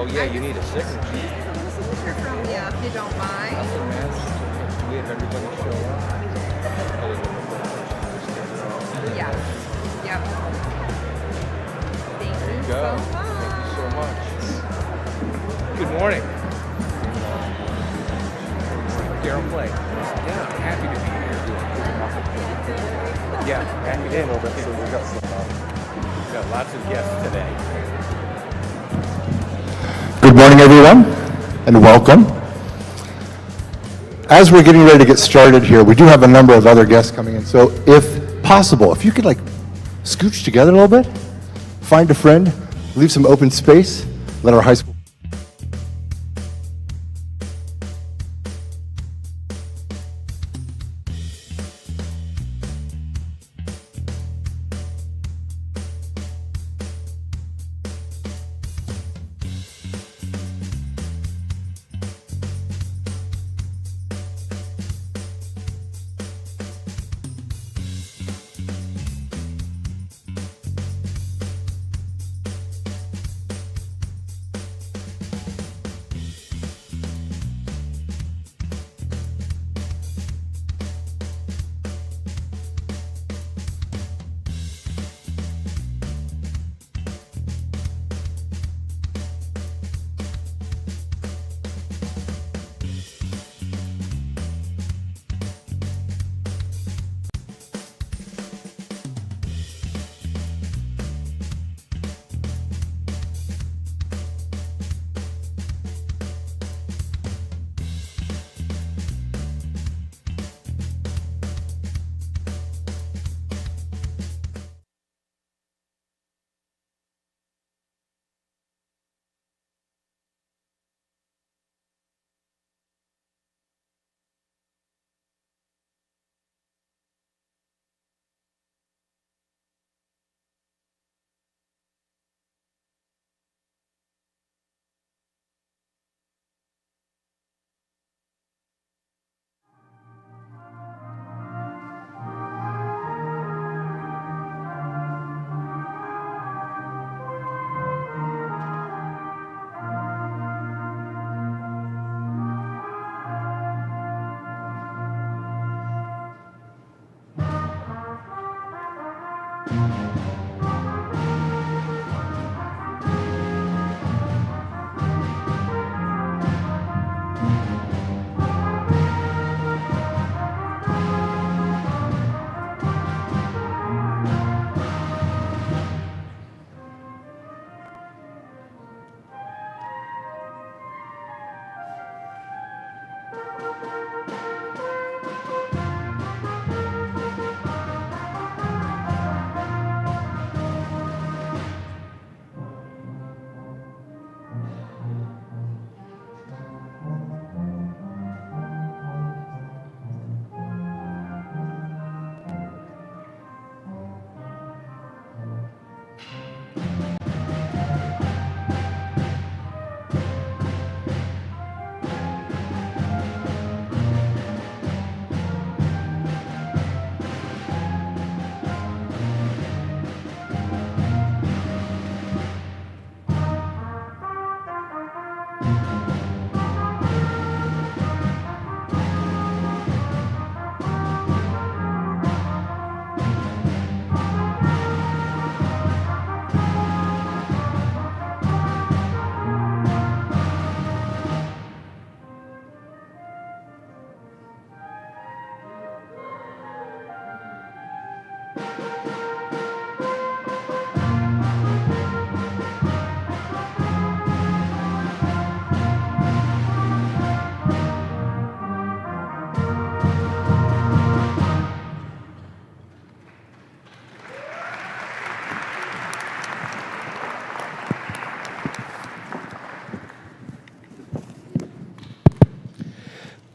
Oh yeah, you need a signature. A signature from you if you don't mind. Nothing, man. We have everybody show up. Yeah. Yep. Thank you Go. so much. Thank you so much. Good morning. Darren Blake. Yeah, happy to be here. Yeah, happy to be here. So we got lots of guests today. Good morning, everyone, and welcome. As we're getting ready to get started here, we do have a number of other guests coming in, so if possible, if you could scooch together a little bit, find a friend, leave some open space, let our high school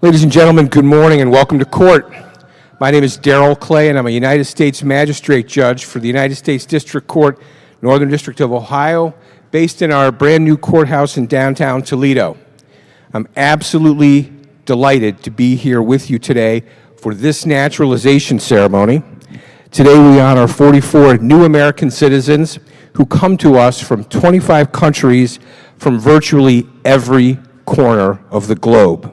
Ladies and gentlemen, good morning and welcome to court. My name is Darrell Clay, and I'm a United States Magistrate Judge for the United States District Court, Northern District of Ohio, based in our brand new courthouse in downtown Toledo. I'm absolutely delighted to be here with you today for this naturalization ceremony. Today we honor 44 new American citizens who come to us from 25 countries from virtually every corner of the globe.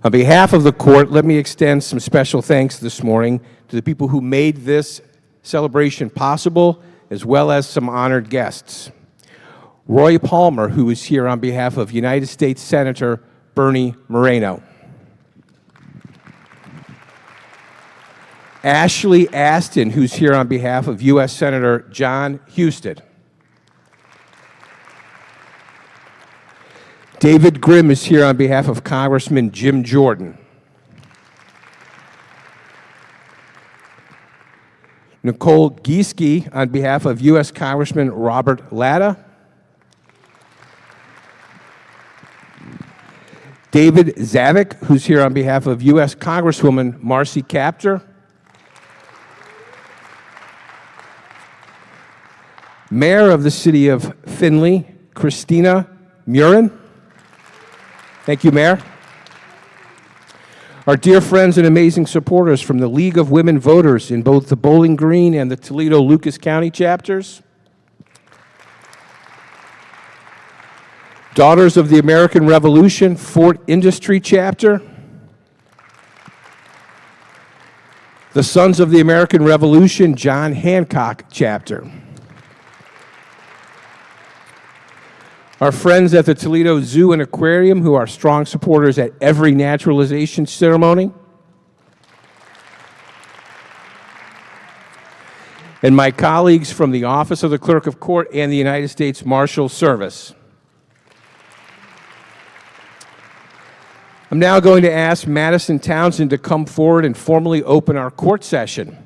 On behalf of the court, let me extend some special thanks this morning to the people who made this celebration possible, as well as some honored guests. Roy Palmer, who is here on behalf of United States Senator Bernie Moreno. Ashley Aston, who's here on behalf of U.S. Senator John Husted. David Grimm is here on behalf of Congressman Jim Jordan. Nicole Gieske on behalf of U.S. Congressman Robert Latta. David Zavik, who's here on behalf of U.S. Congresswoman Marcy Kaptur. Mayor of the City of Findlay, Christina Murin. Thank you, Mayor. Our dear friends and amazing supporters from the League of Women Voters in both the Bowling Green and the Toledo-Lucas County chapters. Daughters of the American Revolution, Fort Industry chapter. The Sons of the American Revolution, John Hancock chapter. Our friends at the Toledo Zoo and Aquarium, who are strong supporters at every naturalization ceremony. And my colleagues from the Office of the Clerk of Court and the United States Marshal Service. I'm now going to ask Madison Townsend to come forward and formally open our court session.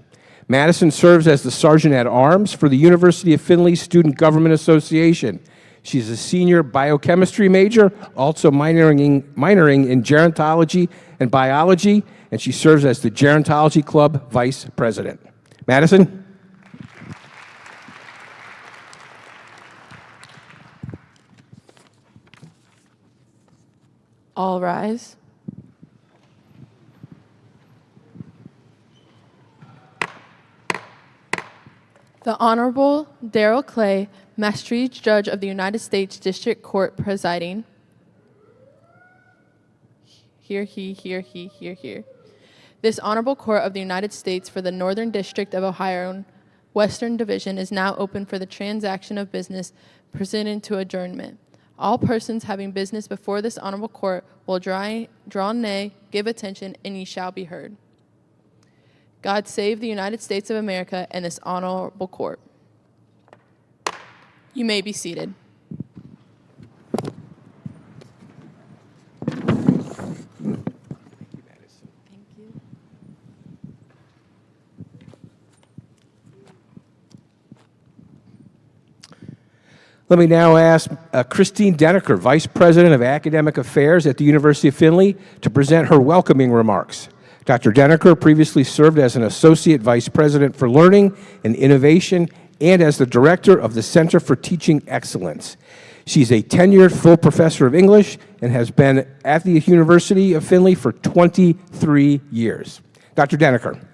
Madison serves as the Sergeant at Arms for the University of Findlay Student Government Association. She's a senior biochemistry major, also minoring in gerontology and biology, and she serves as the Gerontology Club Vice President. Madison? All rise. The Honorable Darrell Clay, Magistrate Judge of the United States District Court presiding. Hear, hear. This Honorable Court of the United States for the Northern District of Ohio, Western Division is now open for the transaction of business pursuant to adjournment. All persons having business before this Honorable Court will draw nay, give attention, and ye shall be heard. God save the United States of America and this Honorable Court. You may be seated. Let me now ask Christine Denneker, Vice President of Academic Affairs at the University of Findlay, to present her welcoming remarks. Dr. Denneker previously served as an Associate Vice President for Learning and Innovation and as the Director of the Center for Teaching Excellence. She's a tenured full professor of English and has been at the University of Findlay for 23 years. Dr. Denneker.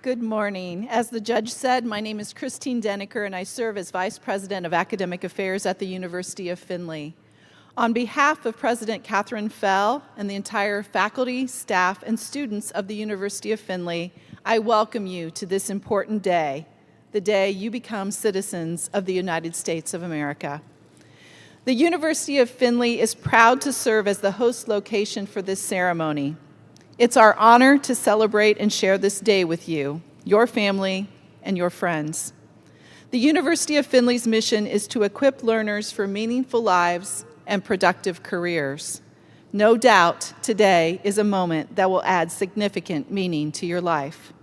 Good morning. As the judge said, my name is Christine Denneker, and I serve as Vice President of Academic Affairs at the University of Findlay. On behalf of President Catherine Fell and the entire faculty, staff, and students of the University of Findlay, I welcome you to this important day, the day you become citizens of the United States of America. The University of Findlay is proud to serve as the host location for this ceremony. It's our honor to celebrate and share this day with you, your family, and your friends. The University of Findlay's mission is to equip learners for meaningful lives and productive careers. No doubt today is a moment that will add significant meaning to your life.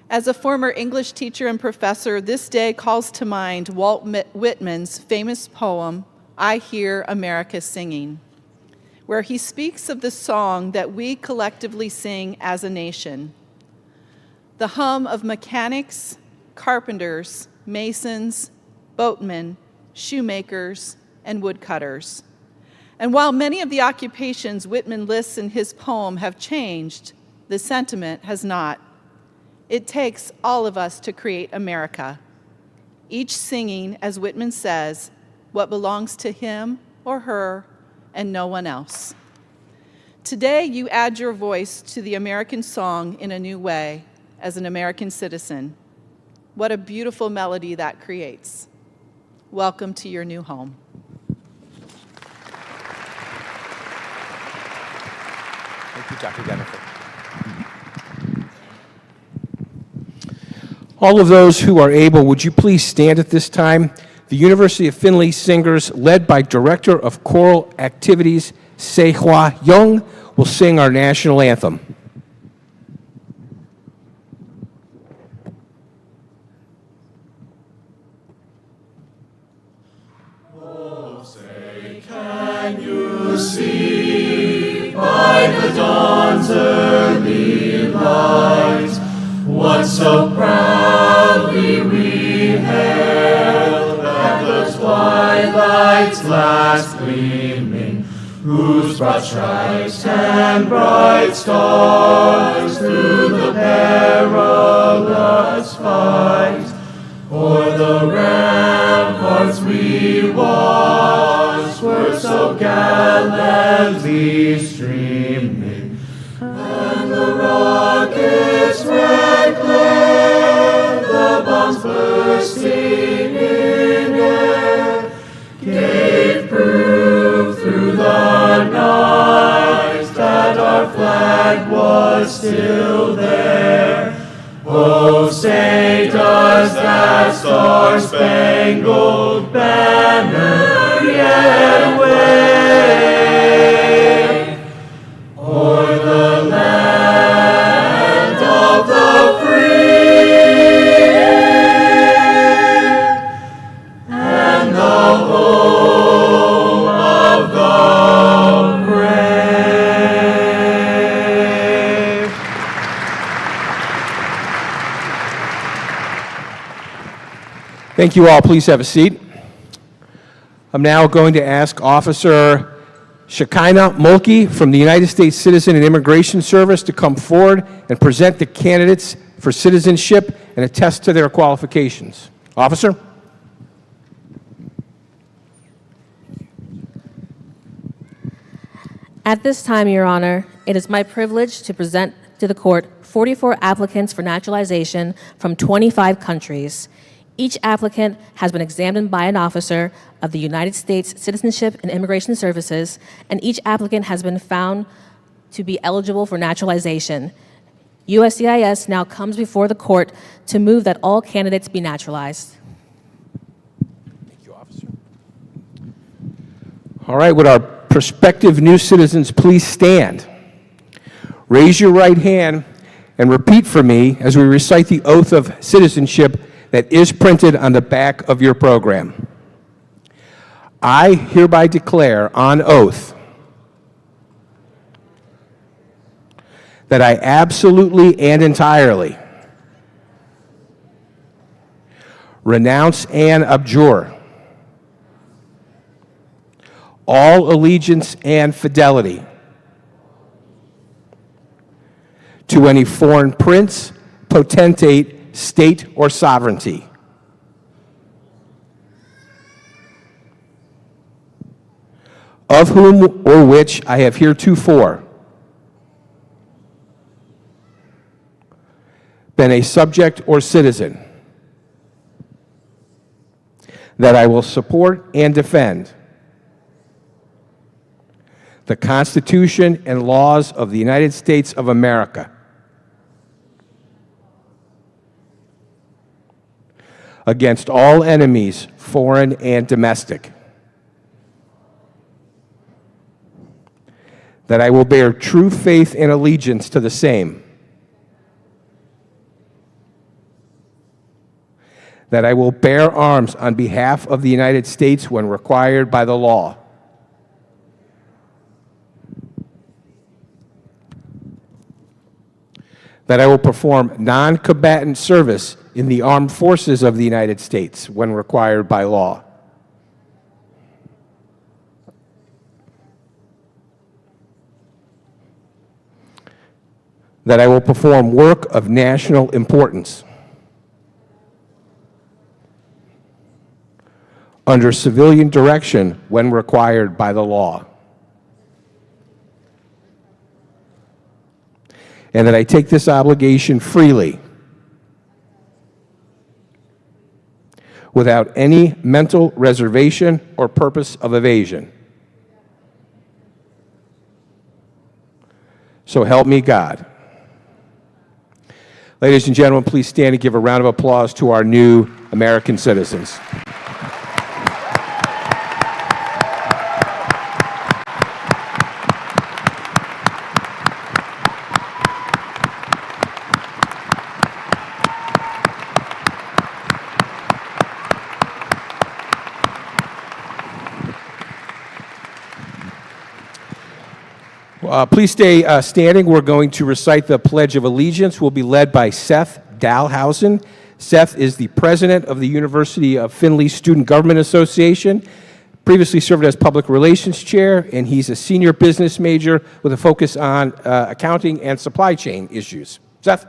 As a former English teacher and professor, this day calls to mind Walt Whitman's famous poem, I Hear America Singing, where he speaks of the song that we collectively sing as a nation. The hum of mechanics, carpenters, masons, boatmen, shoemakers, and woodcutters. And while many of the occupations Whitman lists in his poem have changed, the sentiment has not. It takes all of us to create America, each singing, as Whitman says, what belongs to him or her and no one else. Today, you add your voice to the American song in a new way as an American citizen. What a beautiful melody that creates. Welcome to your new home. Thank you, Dr. Denifer. All of those who are able, would you please stand at this time? The University of Findlay Singers, led by Director of Choral Activities, Se-Hwa Young, will sing our national anthem. Oh, say, can you see by the dawn's early light what so proudly we hailed at the twilight's last gleaming, whose broad stripes and bright stars through the perilous fight o'er the ramparts we watched were so gallantly streaming, and the rocket's red glare, the bombs bursting in air, gave proof through the night that our flag was still there. Oh, say does that star-spangled banner yet wave o'er the land of the free and the home of the brave? Thank you all. Please have a seat. I'm now going to ask Officer Shekinah Mulkey from the United States Citizen and Immigration Service to come forward and present the candidates for citizenship and attest to their qualifications. Officer? At this time, Your Honor, it is my privilege to present to the court 44 applicants for naturalization from 25 countries. Each applicant has been examined by an officer of the United States Citizenship and Immigration Services, and each applicant has been found to be eligible for naturalization. USCIS now comes before the court to move that all candidates be naturalized. Thank you, Officer. All right, would our prospective new citizens please stand? Raise your right hand and repeat for me as we recite the oath of citizenship that is printed on the back of your program. I hereby declare on oath that I absolutely and entirely renounce and abjure all allegiance and fidelity to any foreign prince, potentate, state, or sovereignty, of whom or which I have heretofore been a subject or citizen, that I will support and defend the Constitution and laws of the United States of America against all enemies, foreign and domestic, that I will bear true faith and allegiance to the same, that I will bear arms on behalf of the United States when required by the law. That I will perform non-combatant service in the armed forces of the United States when required by law. That I will perform work of national importance under civilian direction when required by the law. And that I take this obligation freely, without any mental reservation or purpose of evasion. So help me God. Ladies and gentlemen, please stand and give a round of applause to our new American citizens. Please stay standing. We're going to recite the Pledge of Allegiance. We'll be led by Seth Dalhousen. Seth is the president of the University of Findlay Student Government Association, previously served as public relations chair, and he's a senior business major with a focus on accounting and supply chain issues. Seth?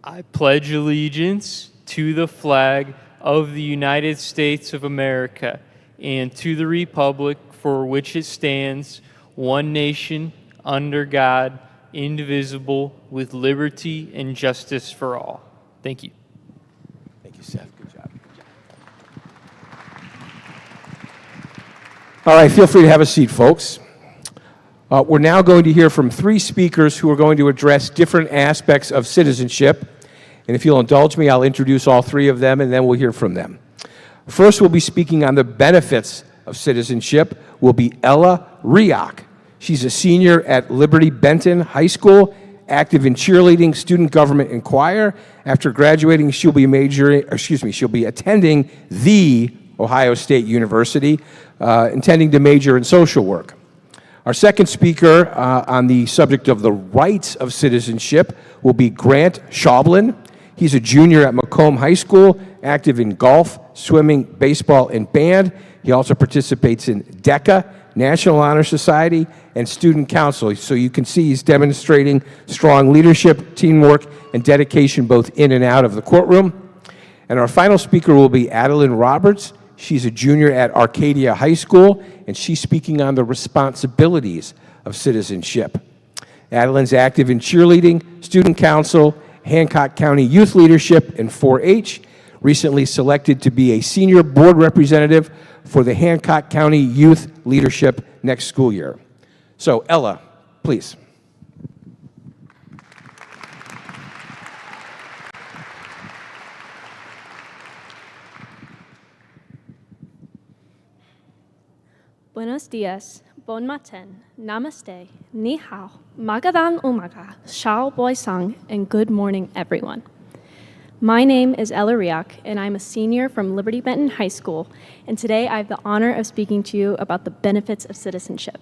I pledge allegiance to the flag of the United States of America and to the republic for which it stands, one nation, under God, indivisible, with liberty and justice for all. Thank you. Thank you, Seth. Good job. All right, feel free to have a seat, folks. We're now going to hear from three speakers who are going to address different aspects of citizenship. And if you'll indulge me, I'll introduce all three of them, and then we'll hear from them. First, we'll be speaking on the benefits of citizenship will be Ella Riak. She's a senior at Liberty Benton High School, active in cheerleading, student government, and choir. After graduating, she'll be attending the Ohio State University, intending to major in social work. Our second speaker on the subject of the rights of citizenship will be Grant Schaublin. He's a junior at Macomb High School, active in golf, swimming, baseball, and band. He also participates in DECA, National Honor Society, and Student Council. So you can see he's demonstrating strong leadership, teamwork, and dedication both in and out of the courtroom. And our final speaker will be Adeline Roberts. She's a junior at Arcadia High School, and she's speaking on the responsibilities of citizenship. Adeline's active in cheerleading, student council, Hancock County Youth Leadership, and 4-H, recently selected to be a senior board representative for the Hancock County Youth Leadership next school year. So, Ella, please. Buenos dias, bon matin, namaste, ni hao, magadan umaga, shao boi sang, and good morning, everyone. My name is Ella Riak, and I'm a senior from Liberty Benton High School, and today I have the honor of speaking to you about the benefits of citizenship.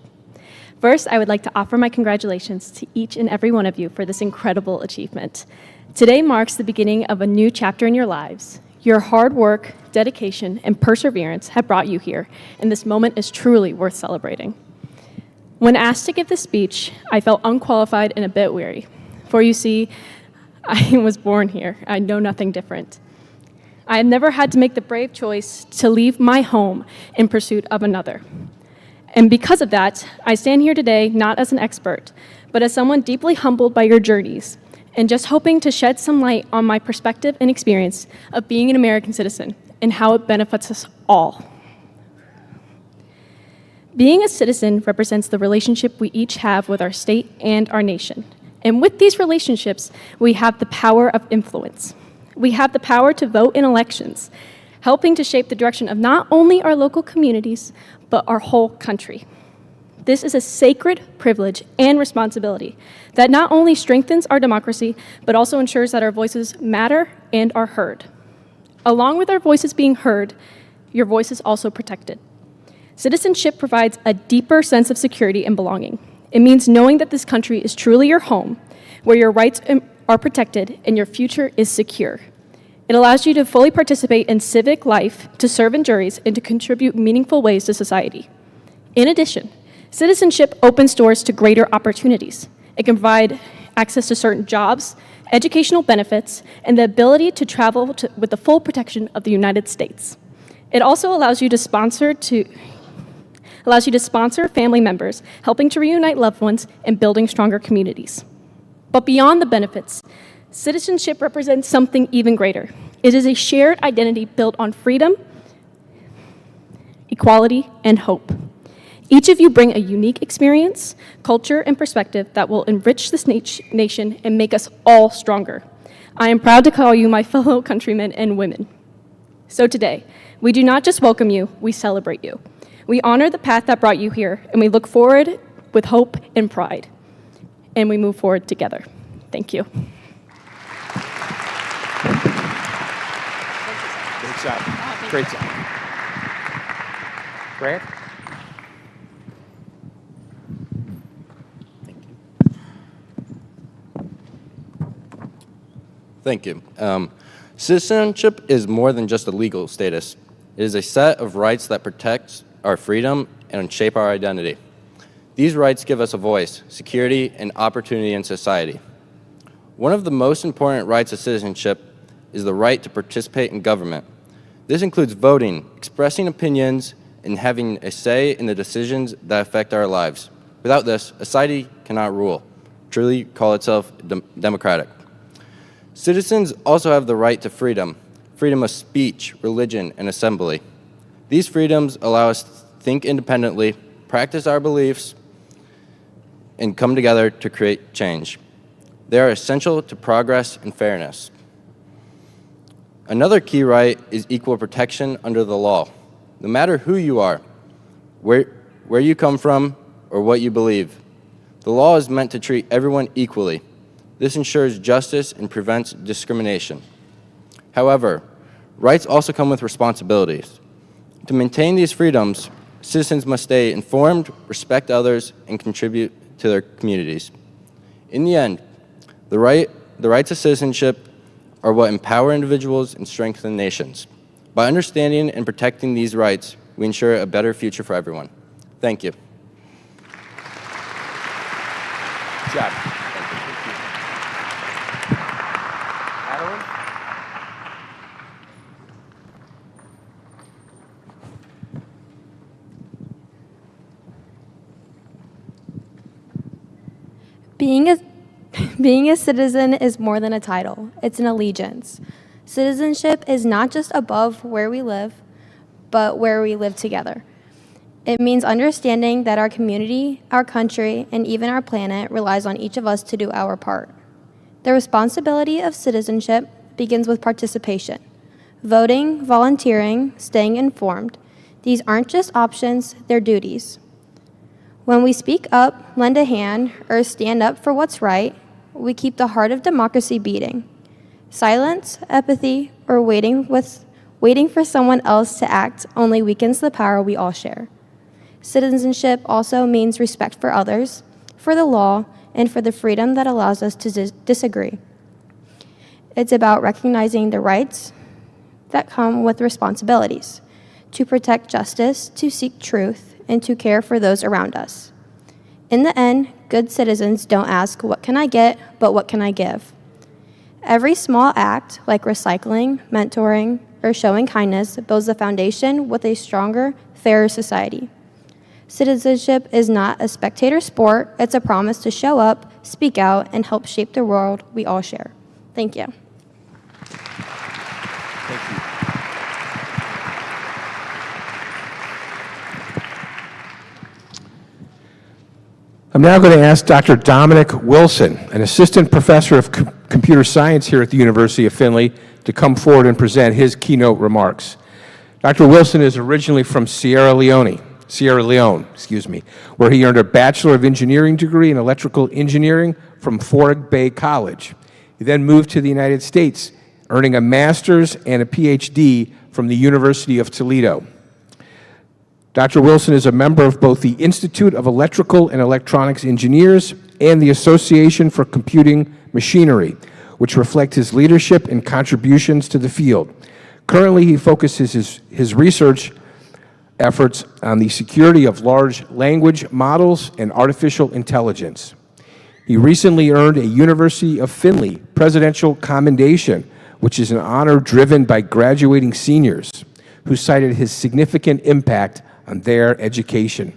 First, I would like to offer my congratulations to each and every one of you for this incredible achievement. Today marks the beginning of a new chapter in your lives. Your hard work, dedication, and perseverance have brought you here, and this moment is truly worth celebrating. When asked to give this speech, I felt unqualified and a bit weary. For you see, I was born here. I know nothing different. I have never had to make the brave choice to leave my home in pursuit of another. And because of that, I stand here today not as an expert, but as someone deeply humbled by your journeys, and just hoping to shed some light on my perspective and experience of being an American citizen and how it benefits us all. Being a citizen represents the relationship we each have with our state and our nation. And with these relationships, we have the power of influence. We have the power to vote in elections, helping to shape the direction of not only our local communities, but our whole country. this is a sacred privilege and responsibility that not only strengthens our democracy, but also ensures that our voices matter and are heard. Along with our voices being heard, your voice is also protected. Citizenship provides a deeper sense of security and belonging. It means knowing that this country is truly your home, where your rights are protected and your future is secure. It allows you to fully participate in civic life, to serve in juries, and to contribute meaningful ways to society. In addition, citizenship opens doors to greater opportunities. It can provide access to certain jobs, educational benefits, and the ability to travel with the full protection of the United States. It also allows you to sponsor family members, helping to reunite loved ones and building stronger communities. But beyond the benefits, citizenship represents something even greater. It is a shared identity built on freedom, equality, and hope. Each of you bring a unique experience, culture, and perspective that will enrich this nation and make us all stronger. I am proud to call you my fellow countrymen and women. So today, we do not just welcome you, we celebrate you. We honor the path that brought you here, and we look forward with hope and pride. And we move forward together. Thank you. Great job. Great job. Grant? Thank you. Citizenship is more than just a legal status. It is a set of rights that protects our freedom and shape our identity. These rights give us a voice, security, and opportunity in society. One of the most important rights of citizenship is the right to participate in government. This includes voting, expressing opinions, and having a say in the decisions that affect our lives. Without this, a society cannot rule, truly call itself democratic. Citizens also have the right to freedom of speech, religion, and assembly. These freedoms allow us to think independently, practice our beliefs, and come together to create change. They are essential to progress and fairness. Another key right is equal protection under the law. No matter who you are, where you come from, or what you believe, the law is meant to treat everyone equally. This ensures justice and prevents discrimination. However, rights also come with responsibilities. To maintain these freedoms, citizens must stay informed, respect others, and contribute to their communities. In the end, the rights of citizenship are what empower individuals and strengthen nations. By understanding and protecting these rights, we ensure a better future for everyone. Thank you. Good job. Being a citizen is more than a title. It's an allegiance. Citizenship is not just above where we live, but where we live together. It means understanding that our community, our country, and even our planet relies on each of us to do our part. The responsibility of citizenship begins with participation. Voting, volunteering, staying informed. These aren't just options, they're duties. When we speak up, lend a hand, or stand up for what's right, we keep the heart of democracy beating. Silence, apathy, or waiting for someone else to act only weakens the power we all share. Citizenship also means respect for others, for the law, and for the freedom that allows us to disagree. It's about recognizing the rights that come with responsibilities, to protect justice, to seek truth, and to care for those around us. In the end, good citizens don't ask, what can I get, but what can I give? Every small act, like recycling, mentoring, or showing kindness, builds the foundation with a stronger, fairer society. Citizenship is not a spectator sport, it's a promise to show up, speak out, and help shape the world we all share. Thank you. Thank you. I'm now going to ask Dr. Dominic Wilson, an assistant professor of computer science here at the University of Findlay, to come forward and present his keynote remarks. Dr. Wilson is originally from Sierra Leone. Sierra Leone, where he earned a Bachelor of Engineering degree in Electrical Engineering from Forag Bay College. He then moved to the United States, earning a master's and a PhD from the University of Toledo. Dr. Wilson is a member of both the Institute of Electrical and Electronics Engineers and the Association for Computing Machinery, which reflect his leadership and contributions to the field. Currently, he focuses his research efforts on the security of large language models and artificial intelligence. He recently earned a University of Findlay Presidential Commendation, which is an honor driven by graduating seniors who cited his significant impact on their education.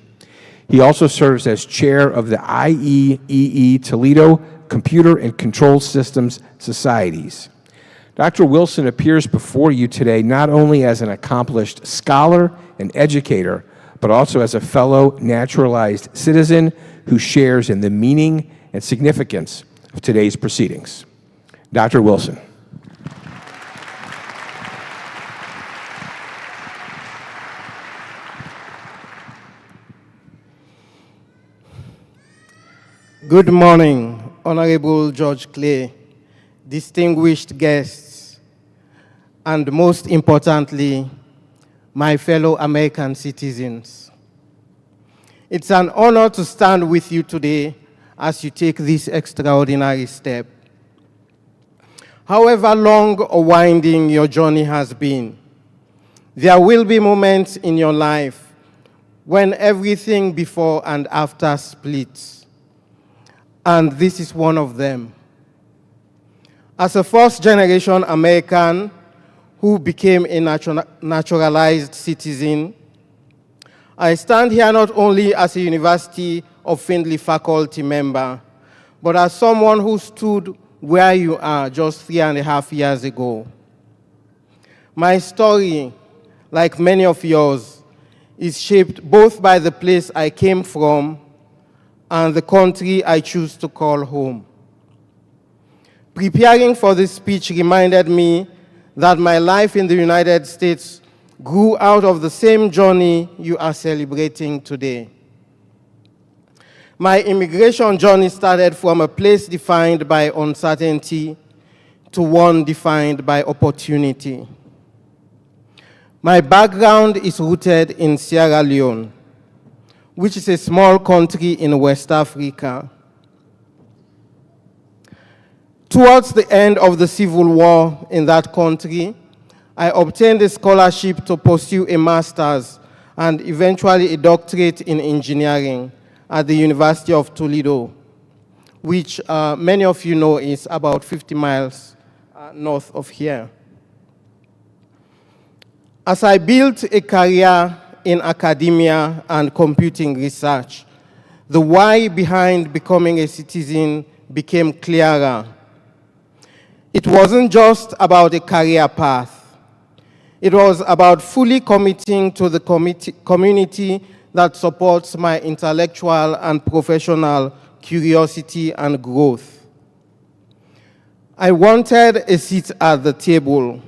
He also serves as chair of the IEEE Toledo Computer and Control Systems Societies. Dr. Wilson appears before you today not only as an accomplished scholar and educator, but also as a fellow naturalized citizen who shares in the meaning and significance of today's proceedings. Dr. Wilson. Good morning, Honorable Judge Clay, distinguished guests, and most importantly, my fellow American citizens. It's an honor to stand with you today as you take this extraordinary step. However long or winding your journey has been, there will be moments in your life when everything before and after splits. And this is one of them. As a first-generation American who became a naturalized citizen, I stand here not only as a University of Findlay faculty member, but as someone who stood where you are just 3.5 years ago. My story, like many of yours, is shaped both by the place I came from and the country I choose to call home. Preparing for this speech reminded me that my life in the United States grew out of the same journey you are celebrating today. My immigration journey started from a place defined by uncertainty to one defined by opportunity. My background is rooted in Sierra Leone, which is a small country in West Africa. Towards the end of the civil war in that country, I obtained a scholarship to pursue a master's and eventually a doctorate in engineering at the University of Toledo, which many of you know is about 50 miles north of here. As I built a career in academia and computing research, the why behind becoming a citizen became clearer. It wasn't just about a career path. It was about fully committing to the community that supports my intellectual and professional curiosity and growth. I wanted a seat at the table,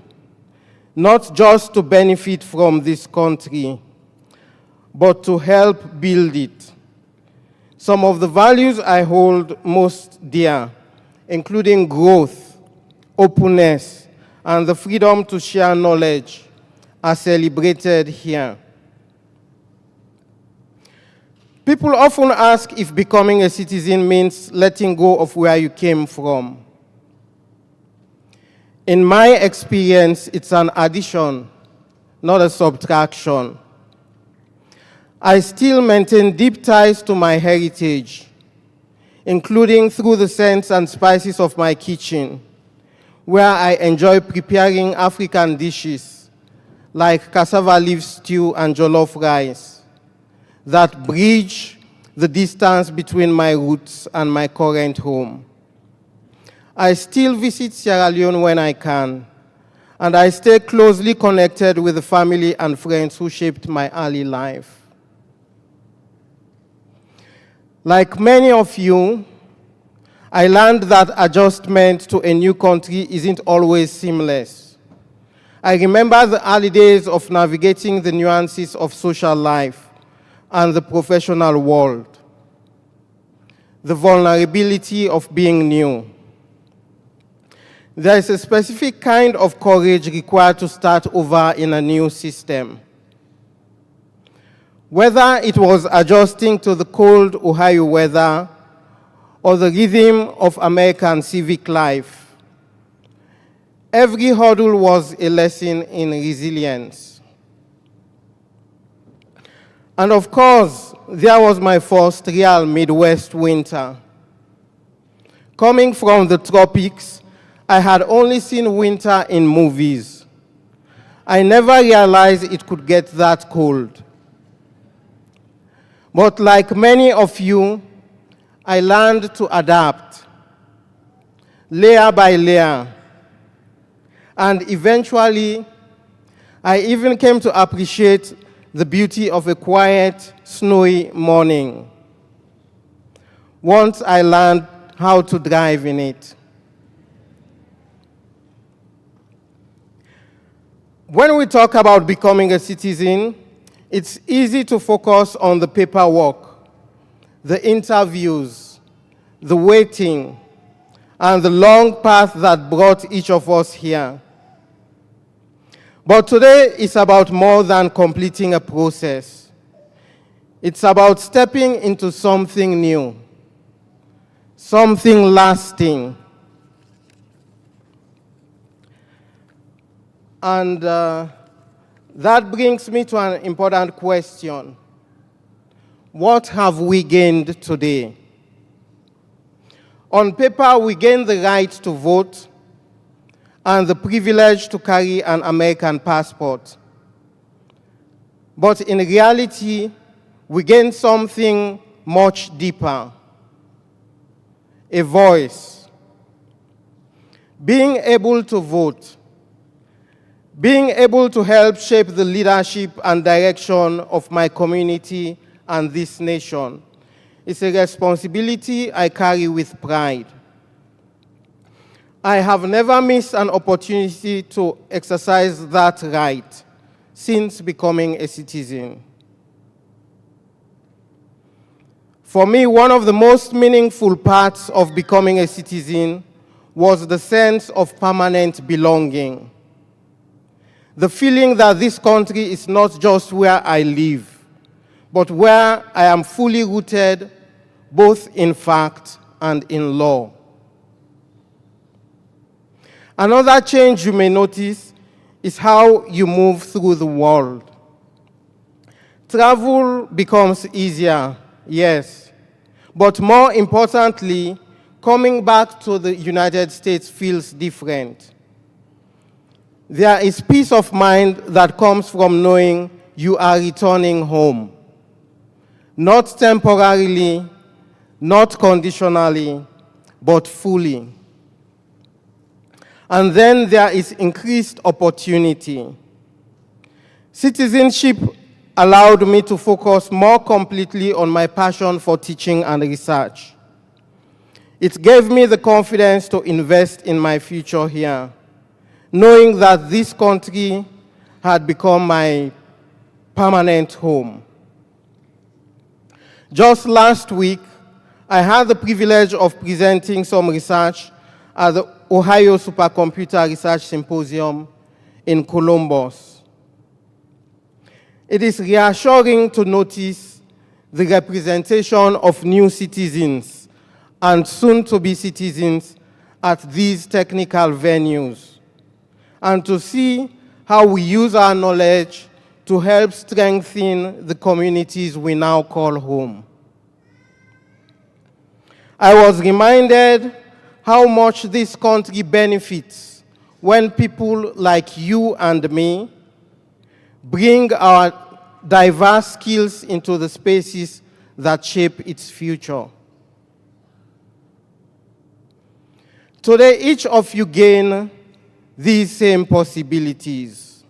not just to benefit from this country, but to help build it. Some of the values I hold most dear, including growth, openness, and the freedom to share knowledge, are celebrated here. People often ask if becoming a citizen means letting go of where you came from. In my experience, it's an addition, not a subtraction. I still maintain deep ties to my heritage, including through the scents and spices of my kitchen, where I enjoy preparing African dishes like cassava leaf stew and jollof rice that bridge the distance between my roots and my current home. I still visit Sierra Leone when I can, and I stay closely connected with the family and friends who shaped my early life. Like many of you, I learned that adjustment to a new country isn't always seamless. I remember the early days of navigating the nuances of social life, and the professional world. The vulnerability of being new. There is a specific kind of courage required to start over in a new system. Whether it was adjusting to the cold Ohio weather or the rhythm of American civic life, every hurdle was a lesson in resilience. And of course, there was my first real Midwest winter. Coming from the tropics, I had only seen winter in movies. I never realized it could get that cold. But like many of you, I learned to adapt, layer by layer. And eventually, I even came to appreciate the beauty of a quiet, snowy morning, once I learned how to drive in it. When we talk about becoming a citizen, it's easy to focus on the paperwork, the interviews, the waiting, and the long path that brought each of us here. But today is about more than completing a process. It's about stepping into something new, something lasting. And that brings me to an important question. What have we gained today? On paper, we gain the right to vote and the privilege to carry an American passport. But in reality, we gain something much deeper: a voice. Being able to vote, being able to help shape the leadership and direction of my community and this nation is a responsibility I carry with pride. I have never missed an opportunity to exercise that right since becoming a citizen. For me, one of the most meaningful parts of becoming a citizen was the sense of permanent belonging. The feeling that this country is not just where I live, but where I am fully rooted, both in fact and in law. Another change you may notice is how you move through the world. Travel becomes easier, yes, but more importantly, coming back to the United States feels different. There is peace of mind that comes from knowing you are returning home. Not temporarily, not conditionally, but fully. And then there is increased opportunity. Citizenship allowed me to focus more completely on my passion for teaching and research. It gave me the confidence to invest in my future here, knowing that this country had become my permanent home. Just last week, I had the privilege of presenting some research at the Ohio Supercomputer Research Symposium in Columbus. It is reassuring to notice the representation of new citizens and soon-to-be citizens at these technical venues, and to see how we use our knowledge to help strengthen the communities we now call home. I was reminded how much this country benefits when people like you and me bring our diverse skills into the spaces that shape its future. Today, each of you gain these same possibilities.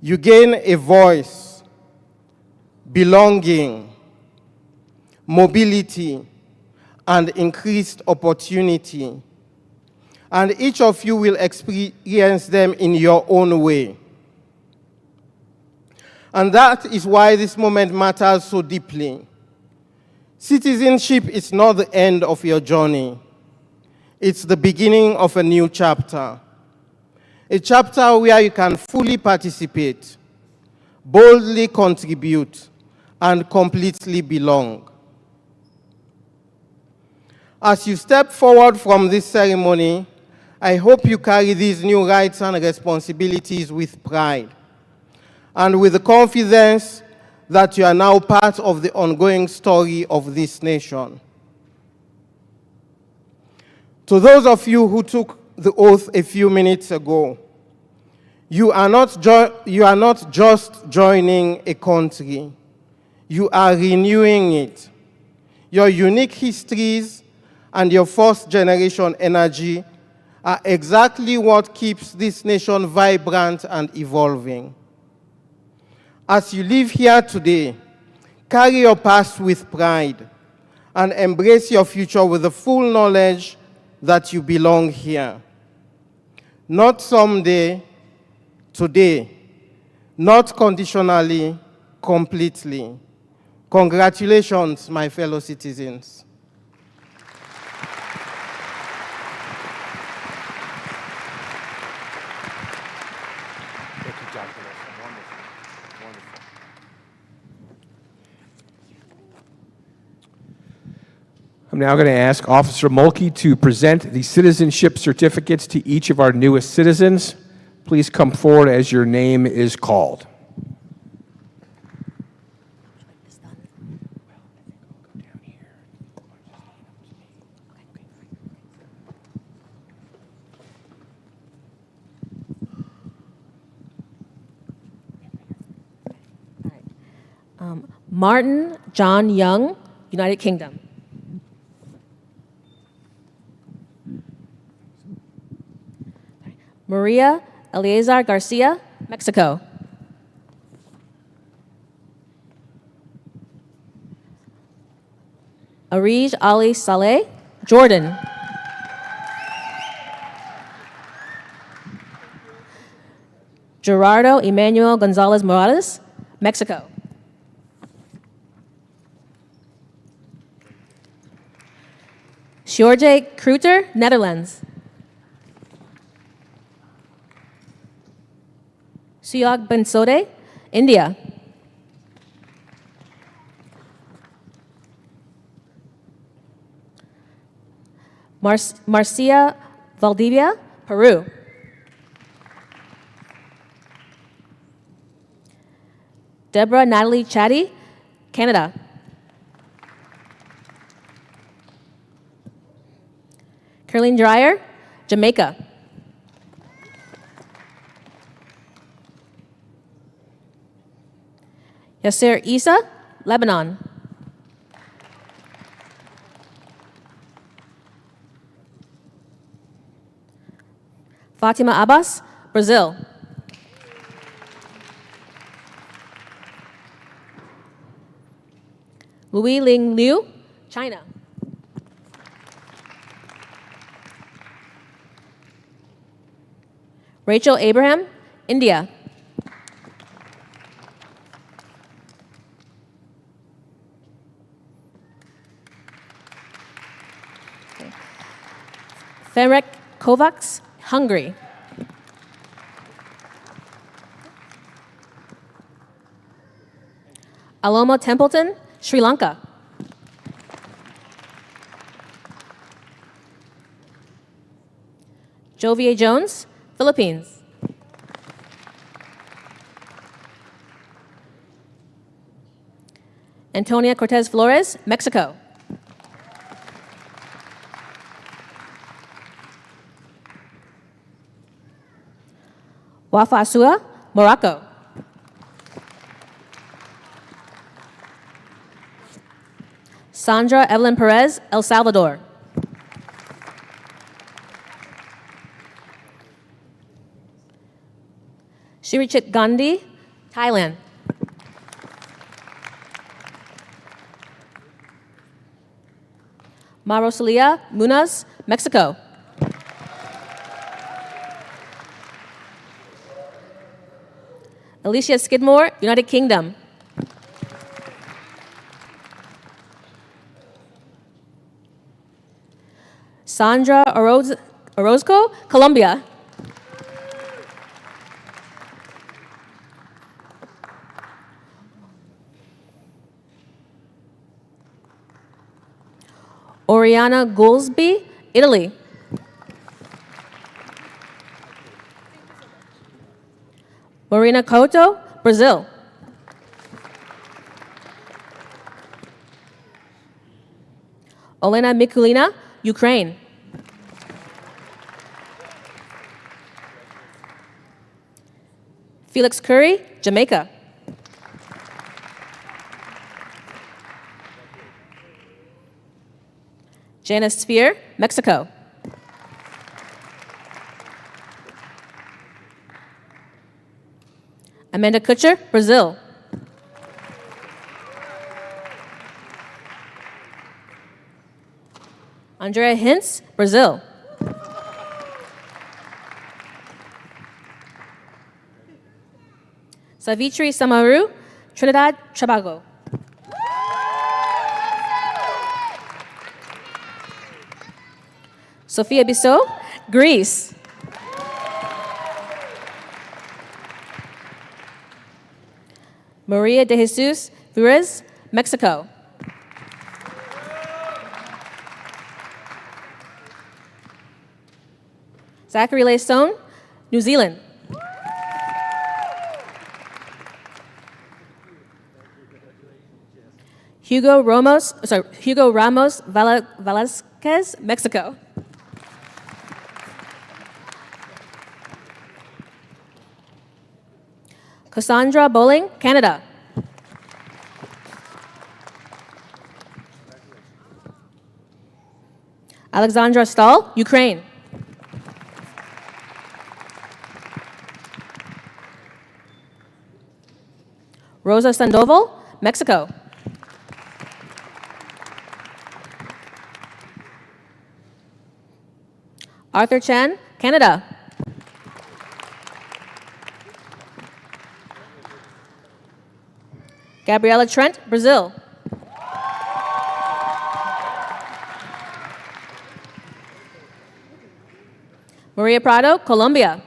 You gain a voice, belonging, mobility, and increased opportunity. And each of you will experience them in your own way. And that is why this moment matters so deeply. Citizenship is not the end of your journey. It's the beginning of a new chapter. A chapter where you can fully participate, boldly contribute, and completely belong. As you step forward from this ceremony, I hope you carry these new rights and responsibilities with pride and with the confidence that you are now part of the ongoing story of this nation. To those of you who took the oath a few minutes ago, you are not just joining a country, you are renewing it. Your unique histories and your first-generation energy are exactly what keeps this nation vibrant and evolving. As you live here today, carry your past with pride and embrace your future with the full knowledge that you belong here. Not someday, today. Not conditionally, completely. Congratulations, my fellow citizens. Thank you, Dr. Wilson. Wonderful. Wonderful. I'm now going to ask Officer Mulkey to present the citizenship certificates to each of our newest citizens. Please come forward as your name is called. Martin John Young, United Kingdom. Maria Eleazar Garcia, Mexico. Arij Ali Saleh, Jordan. Gerardo Emmanuel Gonzalez Morales, Mexico. Sjorge Kruter, Netherlands. Suyog Bensode, India. Marcia Valdivia, Peru. Deborah Natalie Chatty, Canada. Caroline Dreyer, Jamaica. Yasser Isa, Lebanon. Fatima Abbas, Brazil. Louis Ling Liu, China. Rachel Abraham, India. Ferenc Kovacs, Hungary. Aloma Templeton, Sri Lanka. Jovier Jones, Philippines. Antonia Cortez Flores, Mexico. Wafa Asua, Morocco. Sandra Evelyn Perez, El Salvador. Shirichit Gandhi, Thailand. Marosalia Munoz, Mexico. Alicia Skidmore, United Kingdom. Sandra Orozco, Colombia. Oriana Goolsby, Italy. Marina Couto, Brazil. Olena Mikulina, Ukraine. Felix Curry, Jamaica. Janice Spear, Mexico. Amanda Kutcher, Brazil. Andrea Hintz, Brazil. Savitri Samaru, Trinidad, Tobago. Sophia Bissot, Greece. Maria de Jesus Vires, Mexico. Zachary Layson, New Zealand. Hugo Ramos Velasquez, Mexico. Cassandra Bowling, Canada. Alexandra Stahl, Ukraine. Rosa Sandoval, Mexico. Arthur Chan, Canada. Gabriela Trent, Brazil. Maria Prado, Colombia.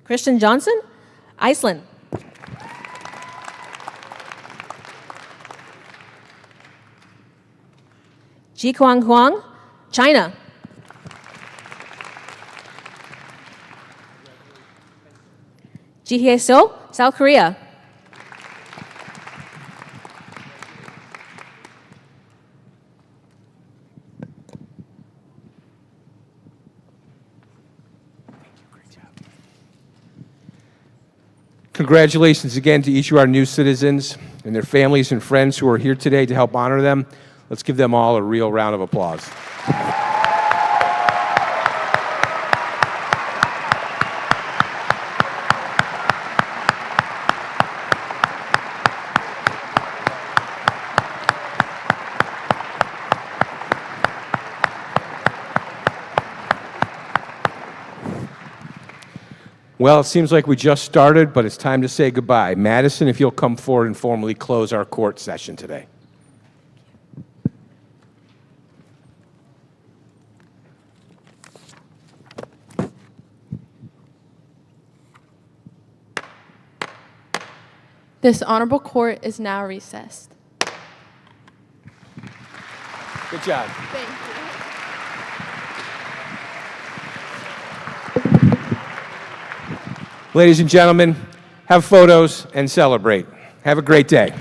Christian Johnson, Iceland. Ji Kwang Huang, China. Ji Hye So, South Korea. Congratulations again to each of our new citizens and their families and friends who are here today to help honor them. Let's give them all a real round of applause. Well, it seems like we just started, but it's time to say goodbye. Madison, if you'll come forward and formally close our court session today. This honorable court is now recessed. Good job. Thank you. Ladies and gentlemen, have photos and celebrate. Have a great day.